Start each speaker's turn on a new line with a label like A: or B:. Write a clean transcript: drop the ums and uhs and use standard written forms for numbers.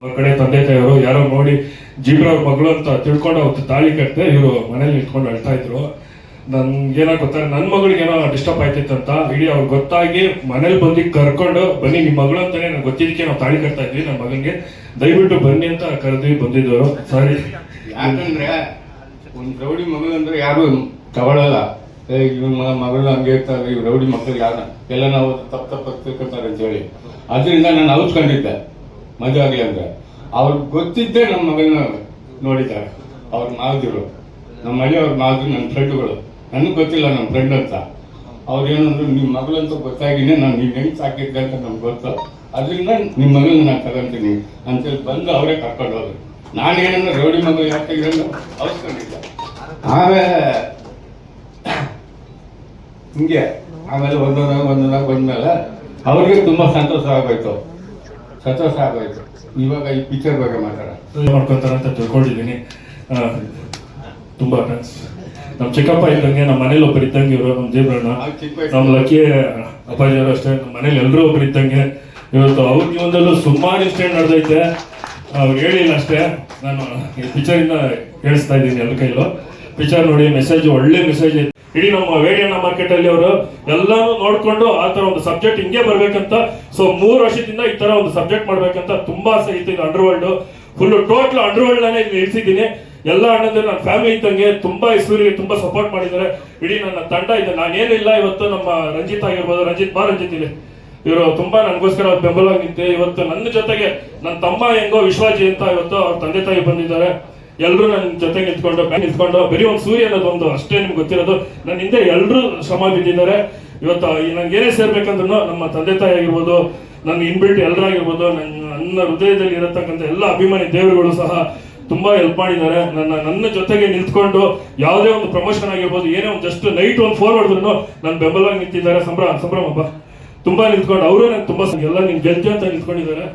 A: ಕಡೆ ತಂದೆ ತಾಯಿಯವರು ಯಾರೋ ನೋಡಿ ಜೀಬ್ರವ್ರ ಮಗಳು ಅಂತ ತಿಳ್ಕೊಂಡು ಅವತ್ತು ತಾಳಿ ಕಟ್ಟದೆ ಇವರು ಮನೇಲಿ ನಿಂತ್ಕೊಂಡು ಅಳ್ತಾ ಇದ್ರು. ನನ್ಗೇನೋ ಗೊತ್ತಾರೆ ನನ್ನ ಮಗಳಿಗೆ ಏನೋ ಡಿಸ್ಟರ್ಬ್ ಆಯ್ತಿತ್ತಂತ ಇಡೀ ಅವ್ರು ಗೊತ್ತಾಗಿ ಮನೇಲಿ ಬಂದು ಕರ್ಕೊಂಡು ಬನ್ನಿ ನಿಮ್ಮ ಮಗಳು ಅಂತಾನೆ ನಂಗೆ ಗೊತ್ತಿದ್ದಕ್ಕೆ ನಾವು ತಾಳಿ ಕಟ್ತಾ ಇದ್ವಿ ನನ್ನ ಮಗನಿಗೆ, ದಯವಿಟ್ಟು ಬನ್ನಿ ಅಂತ ಕರೆದ್ವಿ ಬಂದಿದ್ದವರು. ಸಾರಿ,
B: ಯಾಕಂದ್ರೆ ಒಂದು ರೌಡಿ ಮಗಳು ಅಂದ್ರೆ ಯಾರು ತಗೊಳ್ಳಲ್ಲ. ಮಗಳು ಹಂಗೆ ಇರ್ತಾರೆ, ಇವ್ ರೌಡಿ ಮಕ್ಕಳು ಯಾರು ಎಲ್ಲ ನಾವು ತಪ್ಪು ತಿಳ್ಕೊತಾರೆ ಅಂತ ಹೇಳಿ ಅದರಿಂದ ನಾನು ಔಚ್ಕೊಂಡಿದ್ದೆ ಮದುವೆ ಆಗಲಿ ಅಂದ್ರೆ. ಅವ್ರಿಗೆ ಗೊತ್ತಿದ್ದೇ ನಮ್ಮ ಮಗಳನ್ನ ನೋಡಿದ್ದಾರೆ. ಅವ್ರ ಮಾವದಿರು, ನಮ್ಮ ಮನೆಯವ್ರ ಮಾವದಿರು ನನ್ನ ಫ್ರೆಂಡ್ಗಳು. ನನಗೆ ಗೊತ್ತಿಲ್ಲ ನಮ್ಮ ಫ್ರೆಂಡ್ ಅಂತ. ಅವ್ರು ಏನಂದ್ರು ನಿಮ್ಮ ಮಗಳಂತೂ ಗೊತ್ತಾಗಿನೇ ನಾನು ನೀವು ಹೆಂಗೆ ಸಾಕಿದ್ದೆ ಅಂತ ನಮ್ಗೆ ಗೊತ್ತು, ಅದರಿಂದ ನಿಮ್ಮ ಮಗಳನ್ನ ನಾನು ತಗೊಂತೀನಿ ಅಂತೇಳಿ ಬಂದು ಅವರೇ ಕರ್ಕೊಂಡು ಹೋದ್ರು. ನಾನೇನಂದ್ರೆ ರೌಡಿ ಮಗಳು ಯಾಕೆ ಔಚ್ಕೊಂಡಿದ್ದೆ. ಆಮೇಲೆ ಹಿಂಗೆ ಆಮೇಲೆ ಒಂದೊಂದಾಗ ಬಂದ್ಮೇಲೆ ಅವ್ರಿಗೆ ತುಂಬ ಸಂತೋಷ ಆಗೋಯ್ತು. ಇವಾಗ ಈ ಪಿಕ್ಚರ್ ಬಗ್ಗೆ
A: ಮಾಡ್ಕೊತಾರೆ ಅಂತ ತಿಳ್ಕೊಂಡಿದ್ದೀನಿ. ತುಂಬಾ ಥ್ಯಾಂಕ್ಸ್. ನಮ್ಮ ಚಿಕ್ಕಪ್ಪ ಇದ್ದಂಗೆ ನಮ್ಮ ಮನೇಲಿ ಒಬ್ಬರು ಇದ್ದಂಗೆ ಇವರು, ನಮ್ಮ ಜೀಬ್ರಣ್ಣ, ನಮ್ಮ ಲಕ್ಕಿ ಅಪ್ಪಾಜಿಯವರು ಅಷ್ಟೇ. ನಮ್ಮ ಮನೇಲಿ ಎಲ್ಲರೂ ಒಬ್ರು ಇದ್ದಂಗೆ. ಇವತ್ತು ಅವ್ರ ಜೀವನದಲ್ಲೂ ಸುಮಾರು ಇನ್ಸಿಡೆಂಟ್ ನಡೆದೈತೆ, ಅವ್ರು ಹೇಳಿಲ್ಲ ಅಷ್ಟೇ. ನಾನು ಈ ಪಿಕ್ಚರಿಂದ ಹೇಳಿಸ್ತಾ ಇದ್ದೀನಿ ಎಲ್ಲ ಕೈಲೂ. ಪಿಕ್ಚರ್ ನೋಡಿ, ಮೆಸೇಜ್ ಒಳ್ಳೆ ಮೆಸೇಜ್ ಐತೆ. ಇಡೀ ನಮ್ಮ ವೇಡಿಯಣ್ಣ ಮಾರ್ಕೆಟ್ ಅಲ್ಲಿ ಅವರು ಎಲ್ಲಾನು ನೋಡ್ಕೊಂಡು ಆ ತರ ಒಂದು ಸಬ್ಜೆಕ್ಟ್ ಹಿಂಗೆ ಬರ್ಬೇಕಂತ, ಸೊ 3 ವರ್ಷದಿಂದ ಈ ತರ ಒಂದು ಸಬ್ಜೆಕ್ಟ್ ಮಾಡ್ಬೇಕಂತ ತುಂಬಾ ಆಸೆ ಇತ್ತು. ಇದು under world full total under world ನಾನೇ ಇಳಿಸಿದ್ದೀನಿ. ಎಲ್ಲ ಅಣ್ಣಂದ್ರೆ ನನ್ನ ಫ್ಯಾಮಿಲಿ ಇದ್ದಂಗೆ ತುಂಬಾ ಇಸೂರಿಗೆ ತುಂಬಾ ಸಪೋರ್ಟ್ ಮಾಡಿದ್ದಾರೆ. ಇಡೀ ನನ್ನ ತಂಡ ಇದೆ, ನಾನೇನಿಲ್ಲ. ಇವತ್ತು ನಮ್ಮ ರಂಜಿತ್ ಆಗಿರ್ಬೋದು, ರಂಜಿತ್ ಇಲ್ಲಿ ಇವರು ತುಂಬಾ ನನಗೋಸ್ಕರ ಬೆಂಬಲವಾಗಿ ನಿಂತೆ. ಇವತ್ತು ನನ್ನ ಜೊತೆಗೆ ನನ್ನ ತಮ್ಮ ಹೆಂಗೋ ವಿಶ್ವಾಜಿ ಅಂತ ಇವತ್ತು ಅವ್ರ ತಂದೆ ತಾಯಿ ಬಂದಿದ್ದಾರೆ. ಎಲ್ಲರೂ ನನ್ನ ಜೊತೆ ನಿಂತ್ಕೊಂಡು ಬರೀ ಒಂದು ಸೂರ್ಯ ಅನ್ನೋದೊಂದು ಅಷ್ಟೇ ನಿಮ್ಗೆ ಗೊತ್ತಿರೋದು. ನನ್ನ ಹಿಂದೆ ಎಲ್ಲರೂ ಶ್ರಮ ಬಿದ್ದಿದ್ದಾರೆ. ಇವತ್ತು ನಂಗೆ ಏನೇ ಸೇರ್ಬೇಕಂದ್ರೂ ನಮ್ಮ ತಂದೆ ತಾಯಿ ಆಗಿರ್ಬೋದು, ನನ್ನ ಇನ್ಬಿಲ್ಟ್ ಎಲ್ಲರಾಗಿರ್ಬೋದು, ನನ್ನ ಹೃದಯದಲ್ಲಿ ಇರತಕ್ಕಂಥ ಎಲ್ಲ ಅಭಿಮಾನಿ ದೇವರುಗಳು ಸಹ ತುಂಬಾ ಹೆಲ್ಪ್ ಮಾಡಿದ್ದಾರೆ. ನನ್ನ ಜೊತೆಗೆ ನಿಂತ್ಕೊಂಡು ಯಾವುದೇ ಒಂದು ಪ್ರಮೋಷನ್ ಆಗಿರ್ಬೋದು, ಏನೇ ಒಂದು ಜಸ್ಟ್ ನೈಟ್ ಒಂದು ಫೋನ್ ಹೊಡೆದ್ರು ನನ್ನ ಬೆಂಬಲವಾಗಿ ನಿಂತಿದ್ದಾರೆ. ಸಂಭ್ರಮ ಹಬ್ಬ ತುಂಬಾ ನಿಂತ್ಕೊಂಡು ಅವರು ನಂಗೆ ತುಂಬಾ ಎಲ್ಲ ನಿನ್ ಗೆಲ್ತಿ ಅಂತ ನಿಂತ್ಕೊಂಡಿದ್ದಾರೆ.